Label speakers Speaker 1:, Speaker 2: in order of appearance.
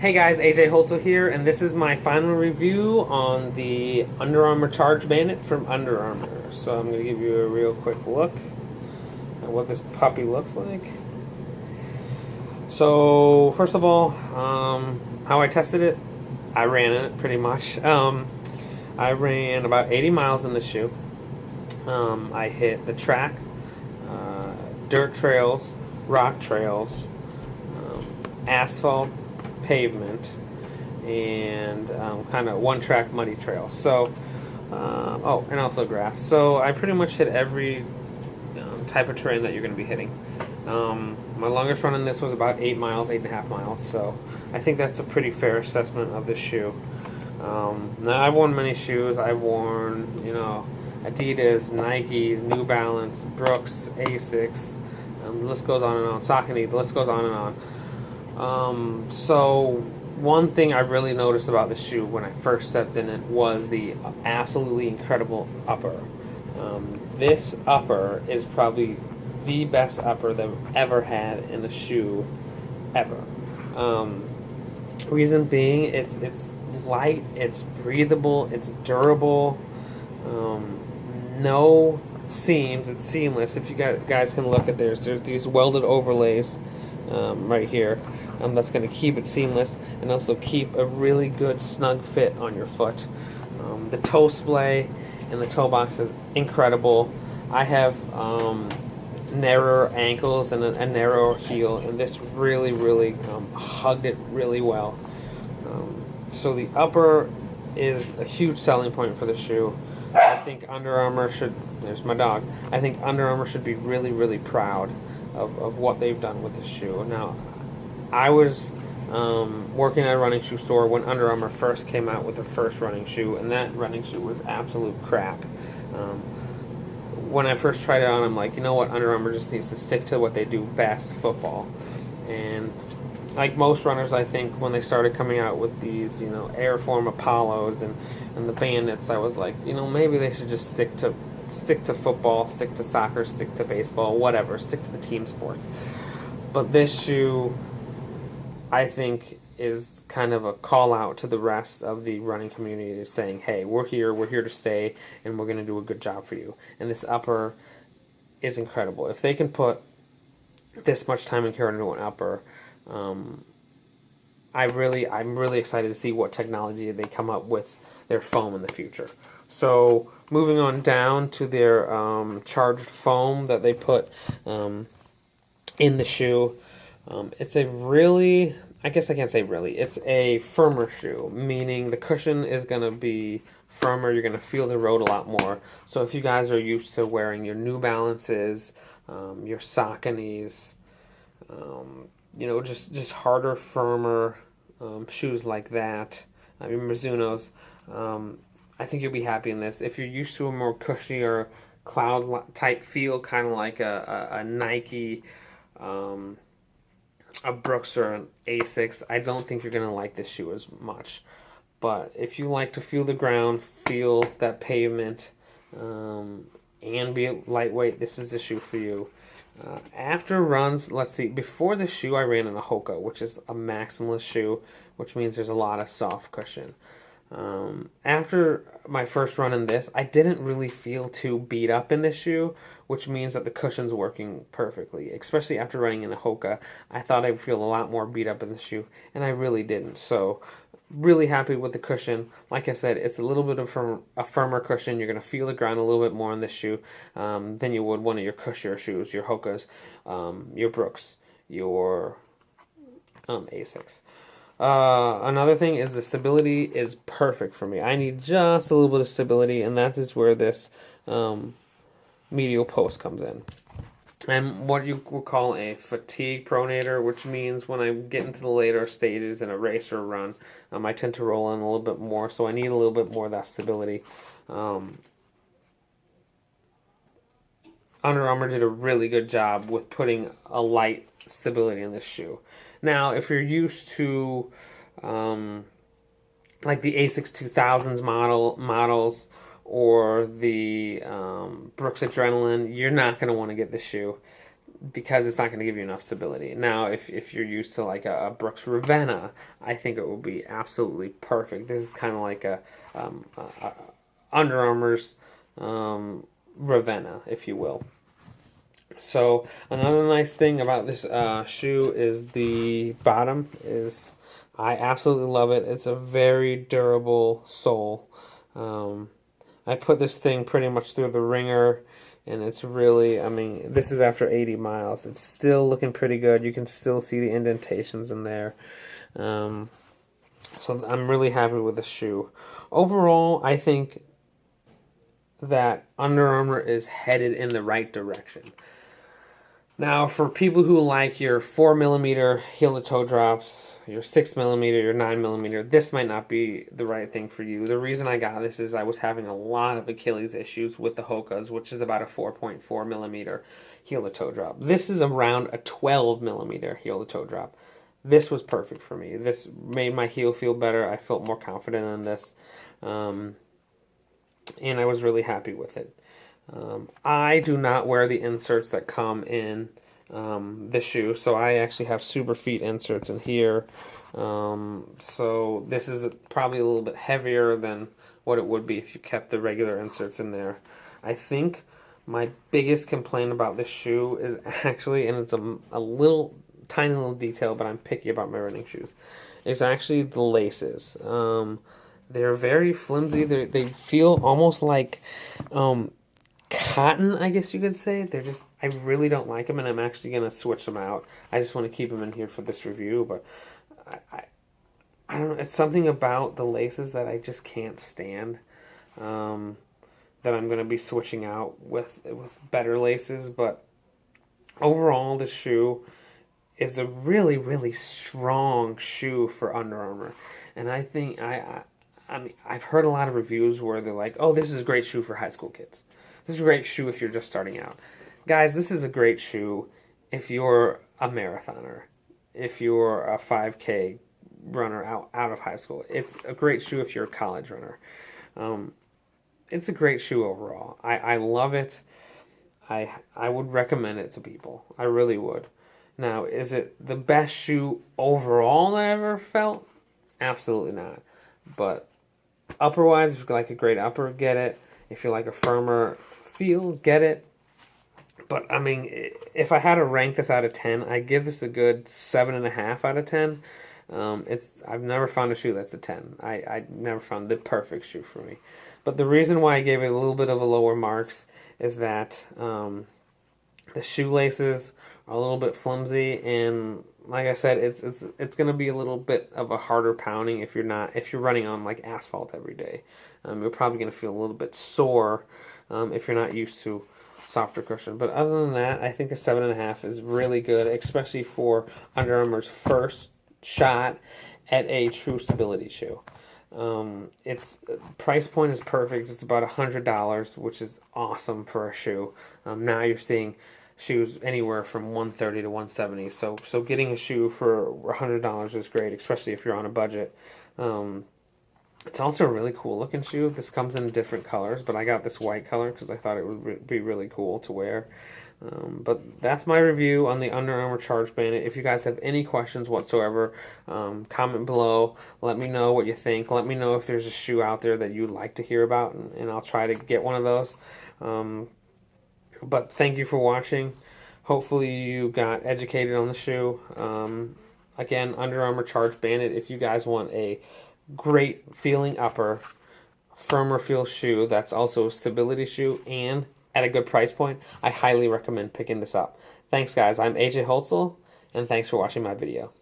Speaker 1: Hey guys, AJ Holtzel here, and this is my final review on the Under Armour Charge Bandit from Under Armour. So I'm going to give you a real quick look at what this puppy looks like. So first of all, how I tested it, I ran in it pretty much. I ran about 80 miles in the shoe. I hit the track, dirt trails, rock trails, asphalt, pavement, and kind of one track muddy trail. So, oh, and also grass. So I pretty much hit every type of terrain that you're going to be hitting. My longest run in this was about 8 miles, 8.5 miles. So I think that's a pretty fair assessment of this shoe. Now I've worn many shoes. I've worn, Adidas, Nike, New Balance, Brooks, Asics. The list goes on and on. Saucony. The list goes on and on. So one thing I really noticed about the shoe when I first stepped in it was the absolutely incredible upper. This upper is probably the best upper that I've ever had in a shoe ever. Reason being, it's light, it's breathable, it's durable. No seams, it's seamless. If you guys can look at there's these welded overlays right here. That's going to keep it seamless and also keep a really good snug fit on your foot. The toe splay and the toe box is incredible. I have narrower ankles and a narrower heel, and this really hugged it really well. So the upper is a huge selling point for the shoe. I think Under Armour should, there's my dog, I think Under Armour should be really proud of what they've done with this shoe. Now, I was working at a running shoe store when Under Armour first came out with their first running shoe, and that running shoe was absolute crap. When I first tried it on, I'm like, you know what, Under Armour just needs to stick to what they do best, football. And like most runners, I think when they started coming out with these, Air Form Apollos and the Bandits, I was like, maybe they should just stick to football, stick to soccer, stick to baseball, whatever, stick to the team sports. But this shoe, I think, is kind of a call out to the rest of the running community, saying, hey, we're here to stay, and we're going to do a good job for you. And this upper is incredible. If they can put this much time and care into an upper, I'm really excited to see what technology they come up with their foam in the future. So moving on down to their charged foam that they put in the shoe. It's a really, I guess I can't say really, it's a firmer shoe, meaning the cushion is going to be firmer. You're going to feel the road a lot more. So if you guys are used to wearing your New Balances, your Sauconys, just harder, firmer shoes like that, your Mizunos, I think you'll be happy in this. If you're used to a more cushy or cloud type feel, kind of like a Nike, a Brooks or an Asics, I don't think you're going to like this shoe as much. But if you like to feel the ground, feel that pavement, and be lightweight, this is the shoe for you. After runs, let's see, before the shoe I ran in a Hoka, which is a maximalist shoe, which means there's a lot of soft cushion. After my first run in this, I didn't really feel too beat up in this shoe, which means that the cushion's working perfectly. Especially after running in a Hoka, I thought I'd feel a lot more beat up in the shoe, and I really didn't. So, really happy with the cushion. Like I said, it's a little bit of a firmer cushion. You're going to feel the ground a little bit more in this shoe than you would one of your cushier shoes, your Hokas, your Brooks, your Asics. Another thing is the stability is perfect for me. I need just a little bit of stability, and that is where this medial post comes in. I'm what you would call a fatigue pronator, which means when I get into the later stages in a race or a run, I tend to roll in a little bit more, so I need a little bit more of that stability. Under Armour did a really good job with putting a light stability in this shoe. Now, if you're used to like the Asics 2000s models or the Brooks Adrenaline, you're not going to want to get this shoe. because it's not going to give you enough stability. Now, if you're used to like a Brooks Ravenna, I think it will be absolutely perfect. This is kind of like a Under Armour's Ravenna, if you will. So another nice thing about this shoe is the bottom is, I absolutely love it. It's a very durable sole. I put this thing pretty much through the ringer, and it's really, I mean, this is after 80 miles. It's still looking pretty good. You can still see the indentations in there. So I'm really happy with the shoe. Overall, I think that Under Armour is headed in the right direction. Now, for people who like your 4mm heel-to-toe drops, your 6mm, your 9mm, this might not be the right thing for you. The reason I got this is I was having a lot of Achilles issues with the Hokas, which is about a 4.4mm heel-to-toe drop. This is around a 12mm heel-to-toe drop. This was perfect for me. This made my heel feel better. I felt more confident in this, and I was really happy with it. I do not wear the inserts that come in the shoe, so I actually have super feet inserts in here. So this is probably a little bit heavier than what it would be if you kept the regular inserts in there. I think my biggest complaint about this shoe is actually, and it's a little tiny little detail, but I'm picky about my running shoes, is actually the laces. They're very flimsy. They feel almost like cotton, I guess you could say. They're just, I really don't like them, and I'm actually going to switch them out. I just want to keep them in here for this review, but I don't know. It's something about the laces that I just can't stand, that I'm going to be switching out with better laces. But overall, the shoe is a really, really strong shoe for Under Armour. And I think, I mean, I've heard a lot of reviews where they're like, oh, this is a great shoe for high school kids. This is a great shoe if you're just starting out. Guys, this is a great shoe if you're a marathoner, if you're a 5K runner out of high school. It's a great shoe if you're a college runner. It's a great shoe overall. I love it. I would recommend it to people. I really would. Now, is it the best shoe overall that I ever felt? Absolutely not. But upper-wise, if you like a great upper, get it. If you like a firmer feel, get it. But, I mean, if I had to rank this out of 10, I'd give this a good 7.5 out of 10. I've never found a shoe that's a 10. I never found the perfect shoe for me. But the reason why I gave it a little bit of a lower marks is that the shoelaces are a little bit flimsy, and like I said, it's going to be a little bit of a harder pounding if you're running on like asphalt every day. You're probably going to feel a little bit sore if you're not used to softer cushion. But other than that, I think a 7.5 is really good, especially for Under Armour's first shot at a true stability shoe. Its price point is perfect. It's about $100, which is awesome for a shoe. Now you're seeing shoes anywhere from $130 to $170. So getting a shoe for $100 is great, especially if you're on a budget. It's also a really cool looking shoe. This comes in different colors, but I got this white color because I thought it would be really cool to wear. But that's my review on the Under Armour Charge Bandit. If you guys have any questions whatsoever, comment below. Let me know what you think. Let me know if there's a shoe out there that you'd like to hear about, and I'll try to get one of those. But thank you for watching. Hopefully you got educated on the shoe. Again, Under Armour Charge Bandit. If you guys want a great feeling upper, firmer feel shoe that's also a stability shoe and at a good price point, I highly recommend picking this up. Thanks guys, I'm AJ Holtzel, and thanks for watching my video.